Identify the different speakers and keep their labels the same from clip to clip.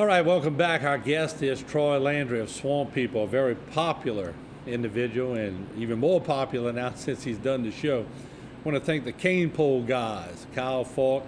Speaker 1: All right, welcome back. Our guest is Troy Landry of Swamp People, a very popular individual and even more popular now since he's done the show. I want to thank the cane pole guys, Kyle Falk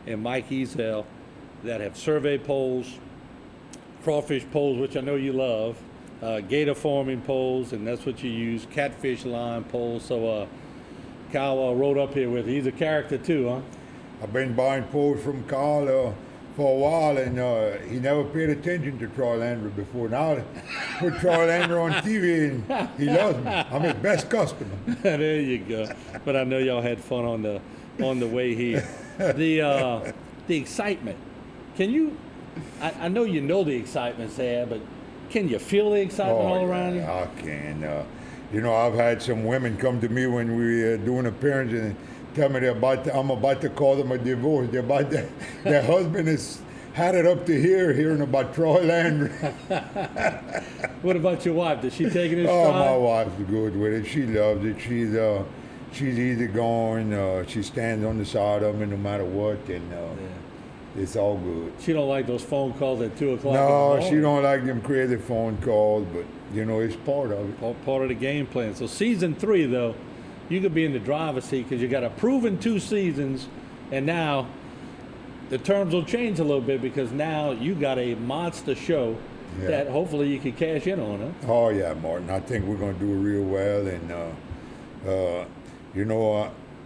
Speaker 1: and Mike Ezel, that have survey poles, crawfish poles, which I know you love, gator farming poles, and that's what you use, catfish line poles. So Kyle rode up here with you. He's a character too, huh?
Speaker 2: I've been buying poles from Carl for a while, and he never paid attention to Troy Landry before. Now I put Troy Landry on TV, and he loves me. I'm his best customer.
Speaker 1: There you go. But I know y'all had fun on the way here. The excitement. Can you? I know you know the excitement's there, but can you feel the excitement all around you?
Speaker 2: I can. I've had some women come to me when we do an appearance and tell me I'm about to call them a divorce. Their husband has had it up to here hearing about Troy Landry.
Speaker 1: What about your wife? Does she take it in
Speaker 2: Oh,
Speaker 1: stride?
Speaker 2: my wife's good with it. She loves it. She's easygoing. She stands on the side of me no matter what, and it's all good.
Speaker 1: She don't like those phone calls at 2 o'clock.
Speaker 2: No, she don't like them crazy phone calls, but it's part of it.
Speaker 1: Part of the game plan. So season 3, though, you could be in the driver's seat because you got a proven 2 seasons, and now the terms will change a little bit because now you got a monster show that hopefully you can cash in on, huh?
Speaker 2: Oh yeah, Martin. I think we're going to do it real well, and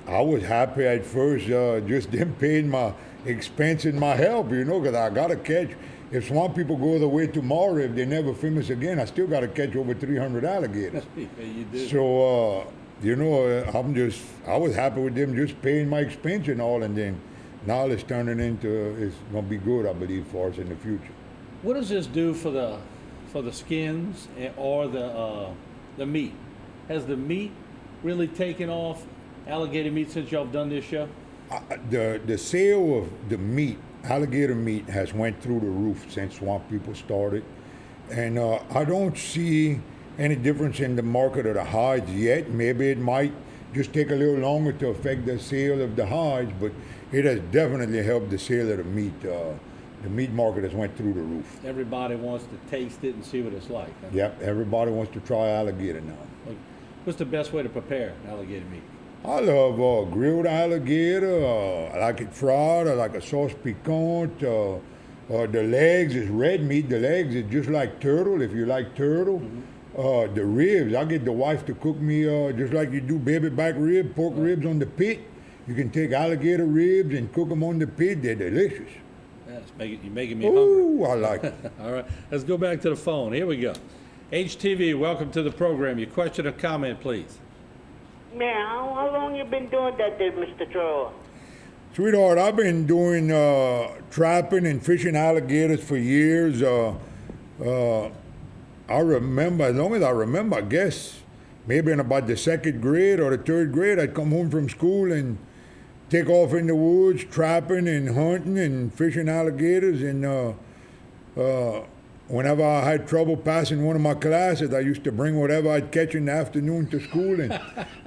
Speaker 2: I was happy at first. Just them paying my expense and my help, because I got to catch. If Swamp People go the way tomorrow, if they never famous again, I still got to catch over 300 alligators.
Speaker 1: Yeah, you do.
Speaker 2: So, I was happy with them just paying my expense and all, and then now it's turning into, it's going to be good, I believe, for us in the future.
Speaker 1: What does this do for the skins or the meat? Has the meat really taken off, alligator meat, since y'all have done this show?
Speaker 2: The sale of the meat, alligator meat, has went through the roof since Swamp People started, and I don't see any difference in the market of the hides yet. Maybe it might just take a little longer to affect the sale of the hides, but it has definitely helped the sale of the meat. The meat market has went through the roof.
Speaker 1: Everybody wants to taste it and see what it's like. Huh?
Speaker 2: Yep, everybody wants to try alligator now.
Speaker 1: What's the best way to prepare alligator meat?
Speaker 2: I love grilled alligator. I like it fried. I like a sauce piquant. The legs is red meat. The legs is just like turtle, if you like turtle. Mm-hmm. The ribs, I get the wife to cook me just like you do baby back rib, pork ribs on the pit. You can take alligator ribs and cook them on the pit. They're delicious.
Speaker 1: You're making me hungry.
Speaker 2: Ooh, I like it.
Speaker 1: All right, let's go back to the phone. Here we go. HTV, welcome to the program. Your question or comment, please.
Speaker 3: Man, how long you been doing that there, Mr. Troy?
Speaker 2: Sweetheart, I've been doing trapping and fishing alligators for years. I remember, as long as I remember, I guess, maybe in about the 2nd grade or the 3rd grade, I'd come home from school and take off in the woods, trapping and hunting and fishing alligators. And whenever I had trouble passing one of my classes, I used to bring whatever I'd catch in the afternoon to school and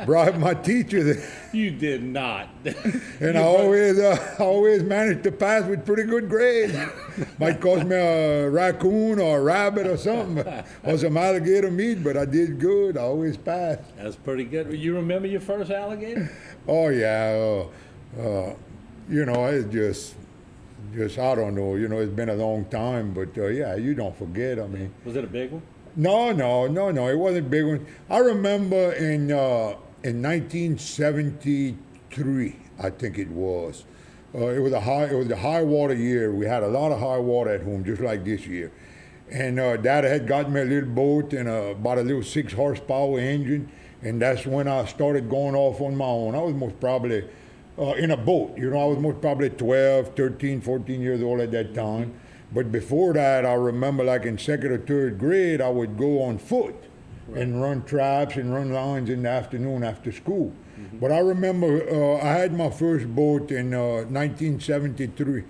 Speaker 2: bribe my teacher.
Speaker 1: You did not.
Speaker 2: And I always managed to pass with pretty good grades. Might cost me a raccoon or a rabbit or something, or some alligator meat, but I did good. I always passed.
Speaker 1: That's pretty good. You remember your first alligator?
Speaker 2: Oh, yeah. It's just, I don't know. It's been a long time, but yeah, you don't forget. I mean.
Speaker 1: Was it a big one?
Speaker 2: No. It wasn't a big one. I remember in 1973, I think it was. It was a high water year. We had a lot of high water at home, just like this year. And Dad had got me a little boat and about a little 6 horsepower engine, and that's when I started going off on my own. I was most probably in a boat. I was most probably 12, 13, 14 years old at that time. But before that, I remember like in 2nd or 3rd grade, I would go on foot and run traps and run lines in the afternoon after school. Mm-hmm. But I remember I had my first boat in 1973,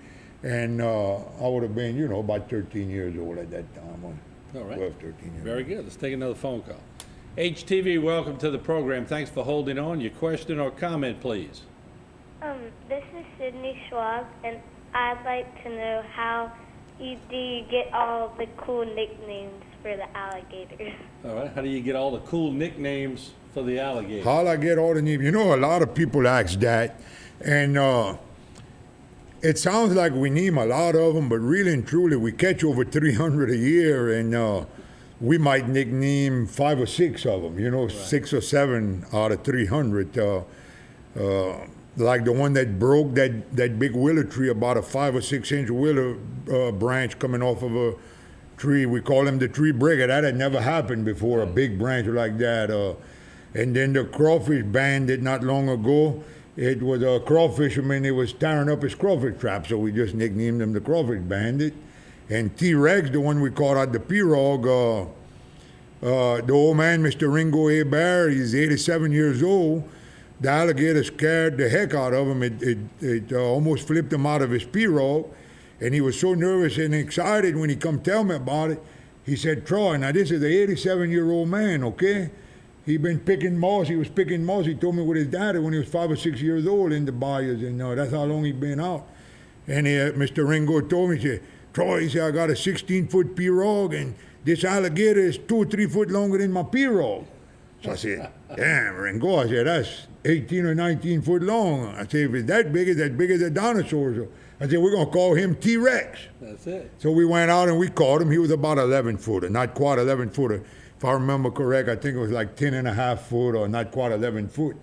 Speaker 2: and I would have been, about 13 years old at that time.
Speaker 1: All right.
Speaker 2: 12, 13 years
Speaker 1: Very good. Let's take another phone call. HTV, welcome to the program. Thanks for holding on. Your question or comment, please.
Speaker 4: This is Sydney Schwab, and I'd like to know how do you get all the cool nicknames for the alligators?
Speaker 1: All right. How do you get all the cool nicknames for the alligator?
Speaker 2: How I get all the names? You know, a lot of people ask that, and it sounds like we name a lot of them, but really and truly, we catch over 300 a year, and we might nickname 5 or 6 of them. You know, 6 or 7 out of 300. Like the one that broke that big willow tree, about a 5 or 6 inch willow branch coming off of a tree. We call him the tree breaker. That had never happened before, a big branch like that. And then the crawfish bandit not long ago. It was a crawfisherman. It was tearing up his crawfish trap, so we just nicknamed him the crawfish bandit. And T-Rex, the one we caught at the Pirog, the old man, Mr. Ringo A. Bear, he's 87 years old. The alligator scared the heck out of him. It almost flipped him out of his pirogue, and he was so nervous and excited when he come tell me about it. He said, "Troy, now this is an 87-year-old man, okay? He been picking moss. He was picking moss. He told me with his daddy when he was 5 or 6 years old in the bayous, and that's how long he been out." And Mr. Ringo told me, he said, "Troy," he said, "I got a 16-foot pirogue, and this alligator is 2 or 3 foot longer than my pirogue." So I said, "Damn, Ringo," I said, "that's 18 or 19 foot long." I said, "If it's that big, it's as big as a dinosaur." So I said, "We're going to call him T-Rex."
Speaker 1: That's it.
Speaker 2: So we went out and we caught him. He was about 11 footer, not quite 11 footer. If I remember correct, I think it was like 10 and a half foot or not quite 11 foot.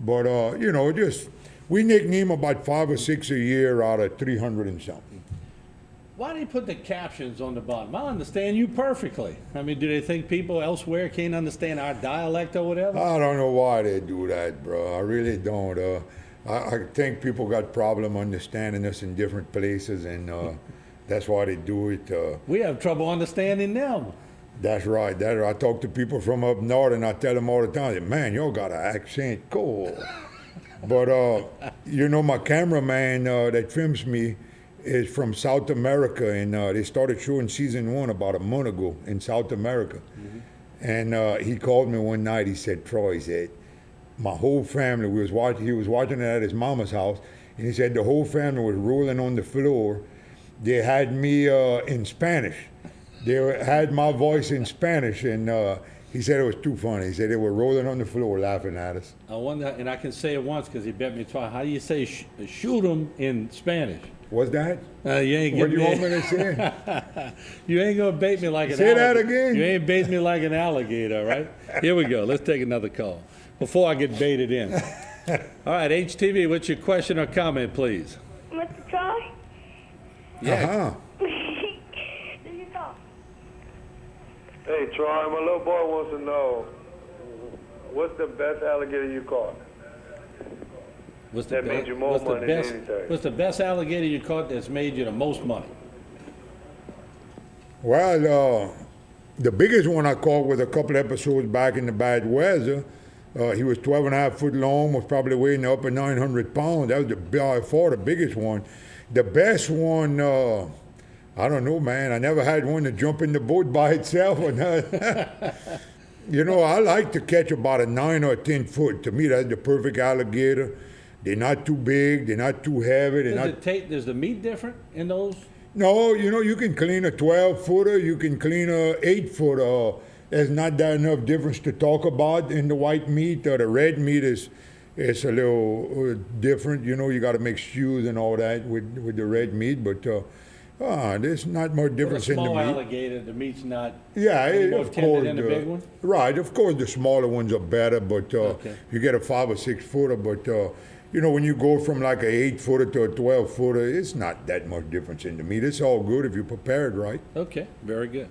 Speaker 2: But, just, we nickname about 5 or 6 a year out of 300 and something.
Speaker 1: Why do you put the captions on the bottom? I understand you perfectly. I mean, do they think people elsewhere can't understand our dialect or whatever?
Speaker 2: I don't know why they do that, bro. I really don't. I think people got problem understanding us in different places, and that's why they do it.
Speaker 1: We have trouble understanding them.
Speaker 2: That's right. I talk to people from up north, and I tell them all the time, "Man, y'all got an accent, cool." But my cameraman that films me is from South America, and they started showing season 1 about a month ago in South America. Mm-hmm. And he called me one night. He said, "Troy," he said, "my whole family," he was watching it at his mama's house, and he said the whole family was rolling on the floor. They had me in Spanish. They had my voice in Spanish, and he said it was too funny. He said they were rolling on the floor laughing at us.
Speaker 1: I wonder, and I can say it once because he bet me twice. How do you say shoot 'em in Spanish?
Speaker 2: What's that?
Speaker 1: You ain't
Speaker 2: What do you
Speaker 1: getting
Speaker 2: want me to say?
Speaker 1: You ain't gonna bait me like an
Speaker 2: Say
Speaker 1: alligator.
Speaker 2: that again.
Speaker 1: You ain't bait me like an alligator, right? Here we go. Let's take another call before I get baited in. All right, HTV, what's your question or comment, please?
Speaker 4: Mr. Troy?
Speaker 1: Yeah.
Speaker 2: Uh-huh.
Speaker 4: This is all.
Speaker 5: Hey, Troy, my little boy wants to know, what's the best alligator you caught?
Speaker 1: What's
Speaker 5: That made you more money than anything.
Speaker 1: What's the best alligator you caught that's made you the most money?
Speaker 2: Well, the biggest one I caught was a couple episodes back in the bad weather. He was 12 and a half foot long, was probably weighing up to 900 pounds. That was by far the biggest one. The best one, I don't know, man. I never had one to jump in the boat by itself or nothing. I like to catch about a 9 or 10 foot. To me, that's the perfect alligator. They're not too big. They're not too heavy.
Speaker 1: Does the meat different in those?
Speaker 2: No, you can clean a 12-footer. You can clean a 8-footer. There's not that enough difference to talk about in the white meat. The red meat is a little different. You got to make stews and all that with the red meat. But there's not much difference in the meat.
Speaker 1: Small alligator, the meat's not.
Speaker 2: Yeah,
Speaker 1: more
Speaker 2: of
Speaker 1: tender
Speaker 2: course.
Speaker 1: than the big one?
Speaker 2: Right, of course, the smaller ones are better. But you get a 5 or 6 footer. But when you go from like an 8-footer to a 12-footer, it's not that much difference in the meat. It's all good if you prepare it right.
Speaker 1: Okay, very good.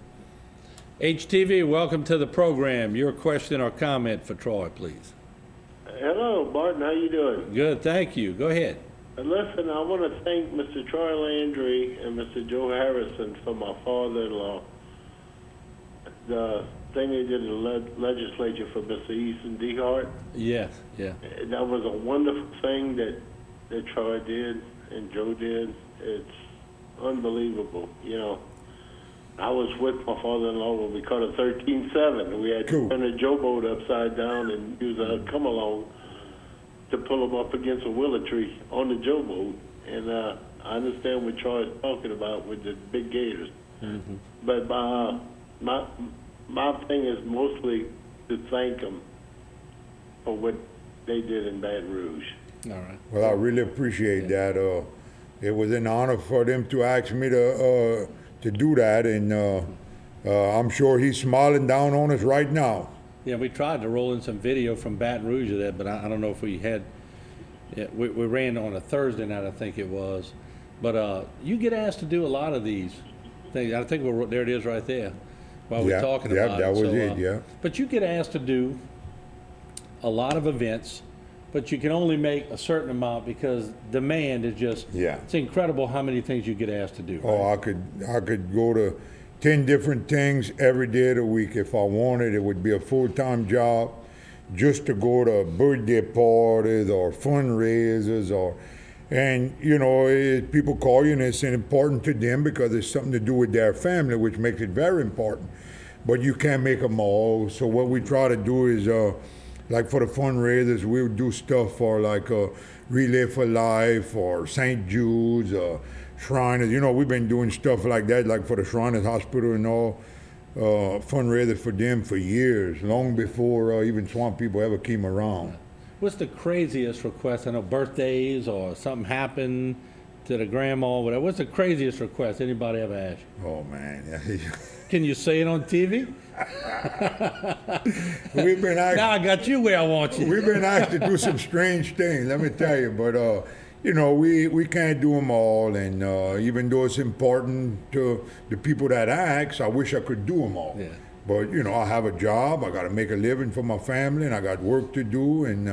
Speaker 1: HTV, welcome to the program. Your question or comment for Troy, please.
Speaker 6: Hello, Barton. How you doing?
Speaker 1: Good, thank you. Go ahead.
Speaker 6: Listen, I want to thank Mr. Troy Landry and Mr. Joe Harrison for my father-in-law. The thing they did in the legislature for Mr. Easton DeHart.
Speaker 1: Yes, yeah.
Speaker 6: That was a wonderful thing that Troy did and Joe did. It's unbelievable, I was with my father-in-law when we caught a 13-7. We had to turn a Joe boat upside down and use a come-along to pull him up against a willow tree on the Joe boat. And I understand what Troy's talking about with the big gators.
Speaker 1: Mm-hmm.
Speaker 6: But my thing is mostly to thank them for what they did in Baton Rouge.
Speaker 1: All right.
Speaker 2: Well, I really appreciate that. It was an honor for them to ask me to do that, and I'm sure he's smiling down on us right now.
Speaker 1: Yeah, we tried to roll in some video from Baton Rouge of that, but I don't know if we had. Yeah, we ran on a Thursday night, I think it was. But you get asked to do a lot of these things. I think there it is right there while we're talking about it.
Speaker 2: Yeah, that was it, yeah.
Speaker 1: But you get asked to do a lot of events, but you can only make a certain amount because demand is just, it's incredible how many things you get asked to do.
Speaker 2: Oh, I could go to 10 different things every day of the week if I wanted. It would be a full-time job just to go to birthday parties or fundraisers and you know, people call you and it's important to them because it's something to do with their family, which makes it very important. But you can't make them all. So what we try to do is, like for the fundraisers, we'll do stuff for like Relay for Life or St. Jude's, Shriners. You know, we've been doing stuff like that, like for the Shriners Hospital and all. Fundraisers for them for years, long before even Swamp People ever came around.
Speaker 1: What's the craziest request? I know birthdays or something happened to the grandma or whatever. What's the craziest request anybody ever asked you?
Speaker 2: Oh, man.
Speaker 1: Can you say it on TV?
Speaker 2: We've been asked,
Speaker 1: now I got you where I want you.
Speaker 2: We've been asked to do some strange things, let me tell you. But, you know, we can't do them all. And even though it's important to the people that ask, I wish I could do them all.
Speaker 1: Yeah.
Speaker 2: But, you know, I have a job. I got to make a living for my family, and I got work to do. And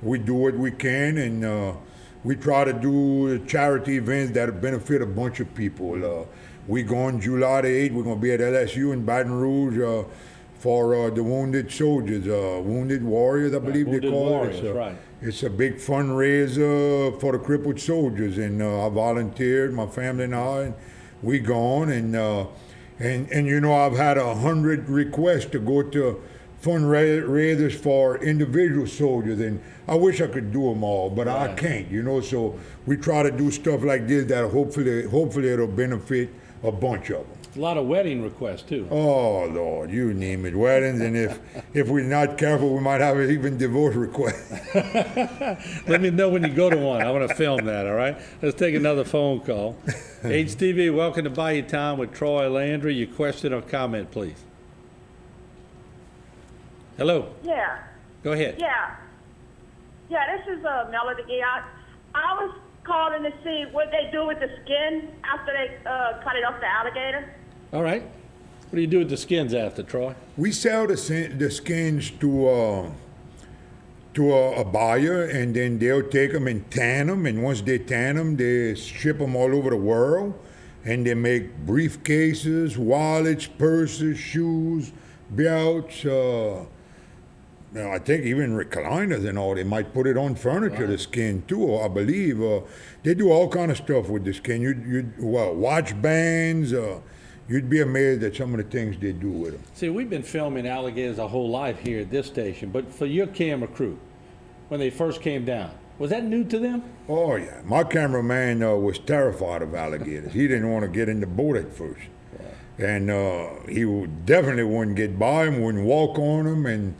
Speaker 2: we do what we can. And we try to do charity events that benefit a bunch of people. We go on July the 8th. We're going to be at LSU in Baton Rouge for the wounded soldiers, wounded warriors, I believe they call
Speaker 1: warriors,
Speaker 2: it.
Speaker 1: Right.
Speaker 2: It's a big fundraiser for the crippled soldiers, and I volunteered, my family and I, and we gone, and you know, I've had 100 requests to go to fundraisers for individual soldiers, and I wish I could do them all, but I can't, you know, so we try to do stuff like this that hopefully it'll benefit a bunch of them.
Speaker 1: A lot of wedding requests too.
Speaker 2: Oh Lord, you name it, weddings, and if we're not careful, we might have even divorce requests.
Speaker 1: Let me know when you go to one. I want to film that. All right. Let's take another phone call. HTV, welcome to Bayou Time with Troy Landry. Your question or comment, please. Hello.
Speaker 7: Yeah.
Speaker 1: Go ahead.
Speaker 7: Yeah, this is Melody Gay. I was calling to see what they do with the skin after they cut it off the alligator.
Speaker 1: All right. What do you do with the skins after, Troy?
Speaker 2: We sell the skins to a buyer, and then they'll take them and tan them. And once they tan them, they ship them all over the world, and they make briefcases, wallets, purses, shoes, belts. I think even recliners and all. They might put it on furniture, the skin too. I believe they do all kind of stuff with the skin. Watch bands. You'd be amazed at some of the things they do with them.
Speaker 1: See, we've been filming alligators our whole life here at this station, but for your camera crew, when they first came down, was that new to them?
Speaker 2: Oh, yeah. My cameraman was terrified of alligators. He didn't want to get in the boat at first. And he definitely wouldn't get by them, wouldn't walk on them. And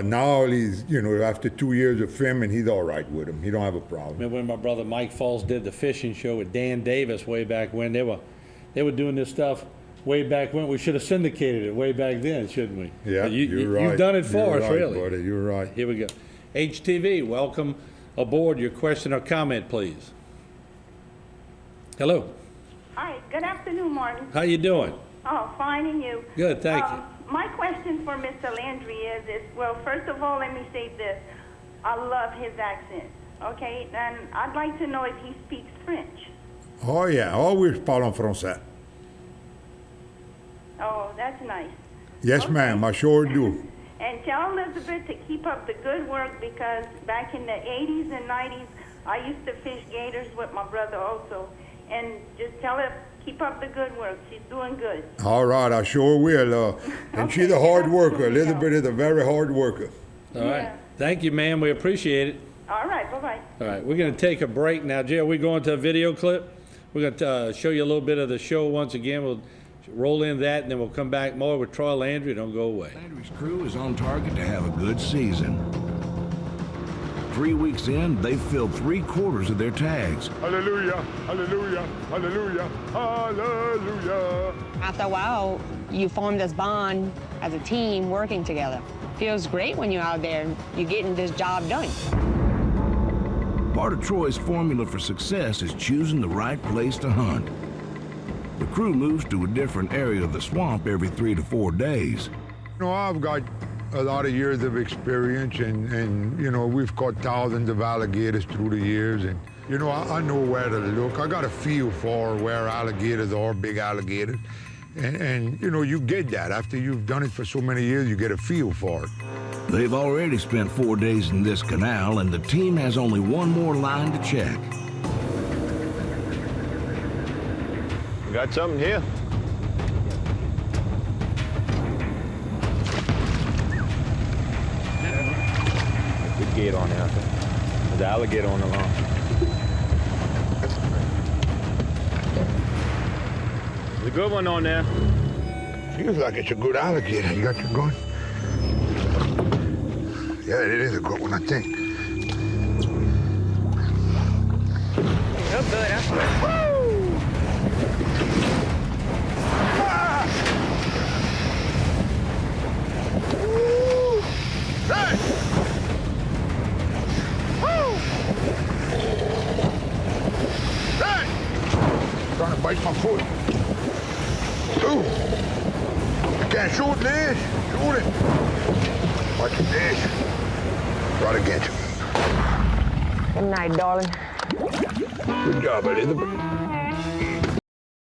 Speaker 2: now he's, you know, after 2 years of filming, he's all right with them. He don't have a problem.
Speaker 1: Remember when my brother Mike Folse did the fishing show with Dan Davis way back when? They were doing this stuff way back when. We should have syndicated it way back then, shouldn't we?
Speaker 2: Yeah, you're right.
Speaker 1: You've done it for us,
Speaker 2: right,
Speaker 1: really.
Speaker 2: Buddy, you're right.
Speaker 1: Here we go. HTV, welcome aboard. Your question or comment, please. Hello.
Speaker 7: Hi, good afternoon, Martin.
Speaker 1: How you doing?
Speaker 7: Oh, fine, and you?
Speaker 1: Good, thank you.
Speaker 7: My question for Mr. Landry is, well, first of all, let me say this. I love his accent, okay? And I'd like to know if he speaks French.
Speaker 2: Oh, yeah. Always parle en français.
Speaker 7: Oh, that's nice.
Speaker 2: Yes,
Speaker 7: Okay.
Speaker 2: ma'am. I sure do.
Speaker 7: And tell Elizabeth to keep up the good work because back in the 80s and 90s, I used to fish gators with my brother also. And just tell her, keep up the good work. She's doing good.
Speaker 2: All right, I sure will. And she's a hard worker. Elizabeth is a very hard worker.
Speaker 1: All right. Thank you, ma'am. We appreciate it.
Speaker 7: All right, bye-bye.
Speaker 1: All right, we're going to take a break now. Jay, are we going to a video clip? We're going to show you a little bit of the show once again. We'll roll in that, and then we'll come back more with Troy Landry. Don't go away.
Speaker 8: Landry's crew is on target to have a good season. 3 weeks in, they've filled 3/4 of their tags.
Speaker 2: Hallelujah, hallelujah, hallelujah, hallelujah.
Speaker 9: After a while, you form this bond as a team working together. Feels great when you're out there and you're getting this job done.
Speaker 8: Part of Troy's formula for success is choosing the right place to hunt. The crew moves to a different area of the swamp every 3 to 4 days.
Speaker 2: You know, I've got a lot of years of experience, and you know, we've caught thousands of alligators through the years, and you know, I know where to look. I got a feel for where alligators are, big alligators, and you know, you get that after you've done it for so many years. You get a feel for it.
Speaker 8: They've already spent 4 days in this canal, and the team has only one more line to check.
Speaker 5: You got something here? Good gate on there. There's an alligator on the lawn. There's a good one on there.
Speaker 2: Feels like it's a good alligator. You got your gun? Yeah, it is a good one, I think.
Speaker 9: Real good, huh?
Speaker 2: Woo! Ah! Woo! Hey! Woo! Hey! Trying to bite my foot. Ooh! You can't shoot this. Shoot it. Watch this. Right against you.
Speaker 9: Good night, darling.
Speaker 2: Good job, Elizabeth.